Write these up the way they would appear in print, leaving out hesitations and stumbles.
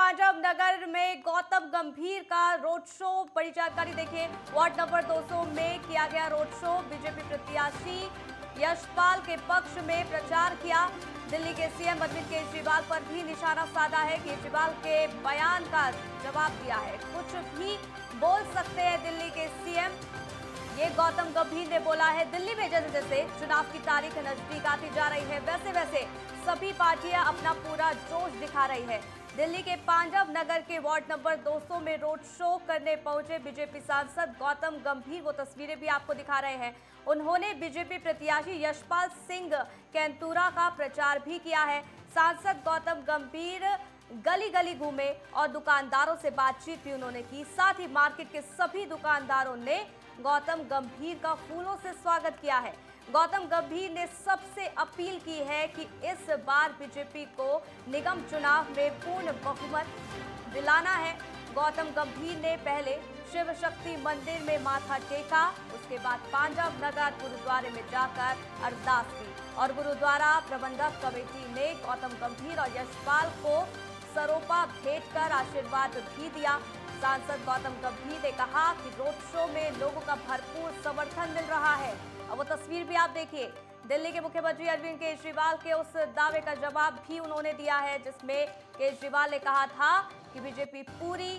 पांडव नगर में गौतम गंभीर का रोड शो। बड़ी जानकारी देखिए, वार्ड नंबर 200 में किया गया रोड शो। बीजेपी प्रत्याशी यशपाल के पक्ष में प्रचार किया। दिल्ली के सीएम अरविंद केजरीवाल पर भी निशाना साधा है। केजरीवाल के बयान का जवाब दिया है। कुछ भी बोल सकते हैं दिल्ली के सीएम, ये गौतम गंभीर ने बोला है। दिल्ली में जैसे जैसे चुनाव की तारीख नजदीक आती जा रही है, वैसे वैसे सभी पार्टियां अपना पूरा जोश दिखा रही है। दिल्ली के पांडव नगर के वार्ड नंबर 200 में रोड शो करने पहुंचे बीजेपी सांसद गौतम गंभीर। वो तस्वीरें भी आपको दिखा रहे हैं। उन्होंने बीजेपी प्रत्याशी यशपाल सिंह कैंतुरा का प्रचार भी किया है। सांसद गौतम गंभीर गली गली घूमे और दुकानदारों से बातचीत भी उन्होंने की। साथ ही मार्केट के सभी दुकानदारों ने गौतम गंभीर का फूलों से स्वागत किया है। गौतम गंभीर ने सबसे अपील की है कि इस बार बीजेपी को निगम चुनाव में पूर्ण बहुमत दिलाना है। गौतम गंभीर ने पहले शिव शक्ति मंदिर में माथा टेका, उसके बाद पांडव नगर गुरुद्वारे में जाकर अरदास की और गुरुद्वारा प्रबंधक कमेटी ने गौतम गंभीर और यशपाल को सरोपा भेंट कर आशीर्वाद भी दिया। सांसद गौतम गंभीर ने कहा कि रोड शो में लोगों का भरपूर समर्थन मिल रहा है। अब वो तस्वीर भी आप देखिए। दिल्ली के मुख्यमंत्री अरविंद केजरीवाल के उस दावे का जवाब भी उन्होंने दिया है, जिसमें केजरीवाल ने कहा था कि बीजेपी पूरी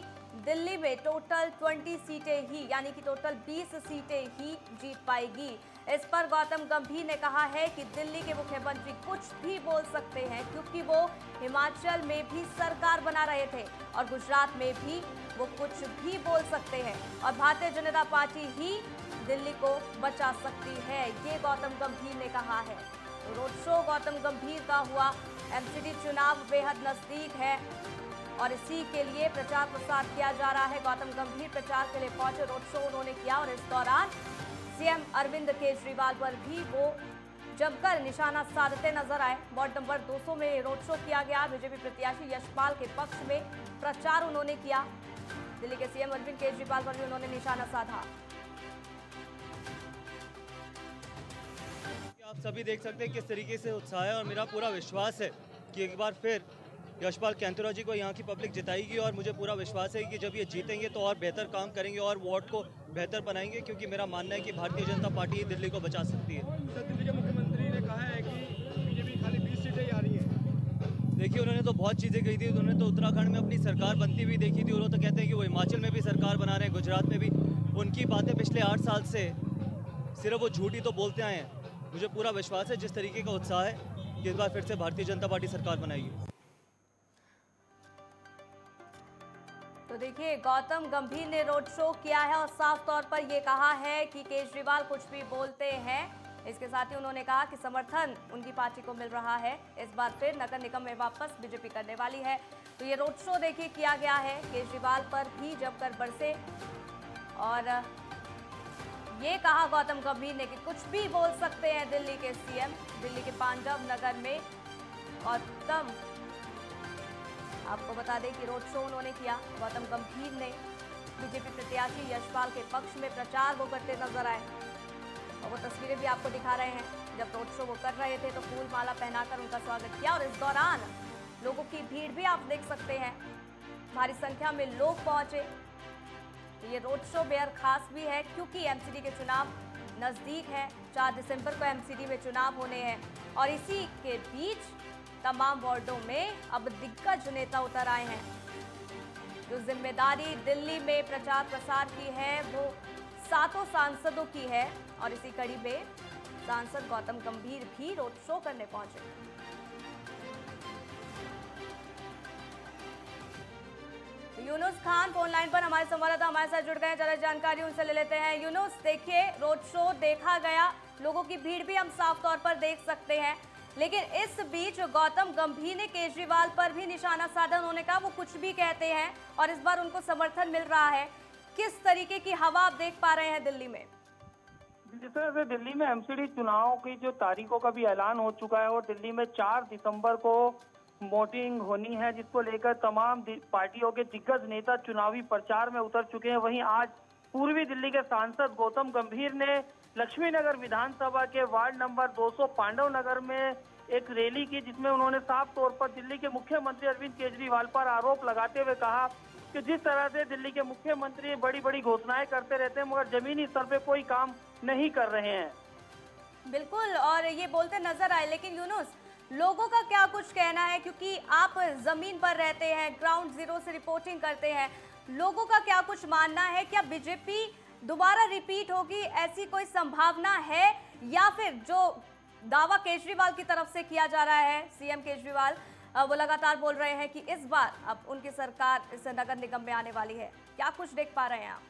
दिल्ली में टोटल 20 सीटें ही, यानी कि टोटल 20 सीटें ही जीत पाएगी। इस पर गौतम गंभीर ने कहा है कि दिल्ली के मुख्यमंत्री कुछ भी बोल सकते हैं, क्योंकि वो हिमाचल में भी सरकार बना रहे थे और गुजरात में भी वो कुछ भी बोल सकते हैं और भारतीय जनता पार्टी ही दिल्ली को बचा सकती है, ये गौतम गंभीर ने कहा है। तो रोड शो गौतम गंभीर का हुआ। एमसीडी चुनाव बेहद नजदीक है और इसी के लिए प्रचार प्रसार किया जा रहा है। गौतम गंभीर प्रचार के लिए पहुंचे, रोड शो उन्होंने किया और इस दौरान सीएम अरविंद केजरीवाल पर भी वो जमकर निशाना साधते नजर आए। वार्ड नंबर 200 में रोड शो किया गया। बीजेपी प्रत्याशी यशपाल के पक्ष में प्रचार उन्होंने किया। दिल्ली के सीएम अरविंद केजरीवाल पर भी उन्होंने निशाना साधा। आप सभी देख सकते हैं किस तरीके से उत्साह है और मेरा पूरा विश्वास है कि एक बार फिर यशपाल कैंतुरा जी को यहाँ की पब्लिक जिताएगी और मुझे पूरा विश्वास है कि जब ये जीतेंगे तो और बेहतर काम करेंगे और वार्ड को बेहतर बनाएंगे, क्योंकि मेरा मानना है कि भारतीय जनता पार्टी ही दिल्ली को बचा सकती है। दिल्ली के मुख्यमंत्री ने कहा है कि बीजेपी खाली 20 सीटें आ रही है। देखिए, उन्होंने तो बहुत चीज़ें कही थी। उन्होंने तो उत्तराखंड में अपनी सरकार बनती हुई देखी थी और वो तो कहते हैं कि वो हिमाचल में भी सरकार बना रहे हैं, गुजरात में भी। उनकी बातें पिछले 8 साल से सिर्फ वो झूठी तो बोलते आए हैं। मुझे पूरा विश्वास है जिस तरीके का उत्साह है कि इस बार फिर से भारतीय जनता पार्टी सरकार बनाएगी। तो देखिए, गौतम गंभीर ने रोड शो किया है और साफ तौर पर यह कहा है कि केजरीवाल कुछ भी बोलते हैं। इसके साथ ही उन्होंने कहा कि समर्थन उनकी पार्टी को मिल रहा है। इस बार फिर नगर निगम में वापस बीजेपी करने वाली है। तो ये रोड शो देखिए किया गया है। केजरीवाल पर भी जमकर बरसे और ये कहा गौतम गंभीर ने कि कुछ भी बोल सकते हैं दिल्ली के सीएम। दिल्ली के पांडव नगर में गौतम, आपको बता दें कि रोड शो उन्होंने किया। गौतम गंभीर ने बीजेपी प्रत्याशी यशपाल के पक्ष में प्रचार वो करते नजर आए और वो तस्वीरें भी आपको दिखा रहे हैं। जब रोड शो वो कर रहे थे तो फूल माला पहनाकर उनका स्वागत किया और इस दौरान लोगों की भीड़ भी आप देख सकते हैं। भारी संख्या में लोग पहुंचे। ये रोड शो बेहद खास भी है क्योंकि एमसीडी के चुनाव नजदीक है। 4 दिसंबर को एमसीडी में चुनाव होने हैं और इसी के बीच तमाम वार्डों में अब दिग्गज नेता उतर आए हैं। जो जिम्मेदारी दिल्ली में प्रचार प्रसार की है वो 7 सांसदों की है और इसी कड़ी में सांसद गौतम गंभीर भी रोड शो करने पहुंचे। यूनुस खान फोन लाइन पर हमारे संवाददाता हमारे साथ जुड़ गए हैं। ज्यादा जानकारी उनसे ले लेते हैं। यूनुस, देखिए, रोड शो देखा गया, लोगों की भीड़ भी हम साफ तौर पर देख सकते हैं, लेकिन इस बीच गौतम गंभीर ने केजरीवाल पर भी निशाना साधा। उन्होंने कहा वो कुछ भी कहते हैं और इस बार उनको समर्थन मिल रहा है। किस तरीके की हवा आप देख पा रहे हैं दिल्ली में? जिस तरह से दिल्ली में एमसीडी चुनाव की जो तारीखों का भी ऐलान हो चुका है और दिल्ली में 4 दिसंबर को वोटिंग होनी है, जिसको लेकर तमाम पार्टियों के दिग्गज नेता चुनावी प्रचार में उतर चुके हैं। वहीं आज पूर्वी दिल्ली के सांसद गौतम गंभीर ने लक्ष्मी नगर विधानसभा के वार्ड नंबर 200 पांडव नगर में एक रैली की, जिसमें उन्होंने साफ तौर पर दिल्ली के मुख्यमंत्री अरविंद केजरीवाल पर आरोप लगाते हुए कहा कि जिस तरह से दिल्ली के मुख्यमंत्री बड़ी बड़ी घोषणाएं करते रहते हैं मगर जमीनी स्तर पे कोई काम नहीं कर रहे हैं। बिल्कुल, और ये बोलते नजर आए। लेकिन यूनुस, लोगों का क्या कुछ कहना है, क्योंकि आप जमीन पर रहते हैं, ग्राउंड जीरो से रिपोर्टिंग करते हैं, लोगों का क्या कुछ मानना है? क्या बीजेपी दोबारा रिपीट होगी, ऐसी कोई संभावना है, या फिर जो दावा केजरीवाल की तरफ से किया जा रहा है, सीएम केजरीवाल वो लगातार बोल रहे हैं कि इस बार अब उनकी सरकार इस नगर निगम में आने वाली है, क्या कुछ देख पा रहे हैं आप?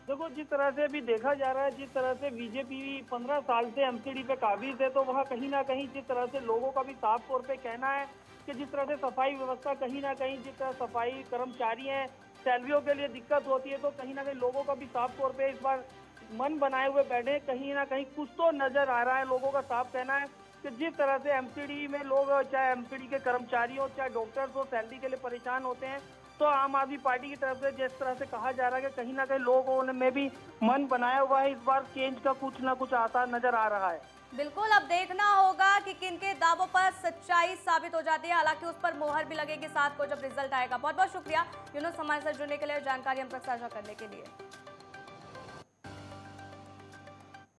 देखो, जिस तरह से अभी देखा जा रहा है, जिस तरह से बीजेपी 15 साल से एमसीडी पे काबिज है, तो वह कहीं ना कहीं जिस तरह से लोगों का भी साफ तौर पे कहना है कि जिस तरह से सफाई व्यवस्था कहीं ना कहीं, जिस तरह सफाई कर्मचारी हैं, सैलरियों के लिए दिक्कत होती है, तो कहीं ना कहीं लोगों का भी साफ तौर पे इस बार मन बनाए हुए बैठे। कहीं ना कहीं कुछ तो नजर आ रहा है। लोगों का साफ कहना है कि जिस तरह से एमसीडी में लोग, चाहे एमसीडी के कर्मचारी हो, चाहे डॉक्टर्स हो, सैलरी के लिए परेशान होते हैं, तो आम आदमी पार्टी की तरफ से जिस तरह से कहा जा रहा है कि कहीं ना कहीं लोगों में भी मन बनाया हुआ है, इस बार चेंज का कुछ ना कुछ आसार नजर आ रहा है। बिल्कुल, अब देखना होगा कि किनके दावों पर सच्चाई साबित हो जाती है। हालांकि उस पर मोहर भी लगेगी साथ को जब रिजल्ट आएगा। बहुत बहुत शुक्रिया यूनुस, हमारे साथ जुड़ने के लिए, जानकारी हम तक साझा करने के लिए।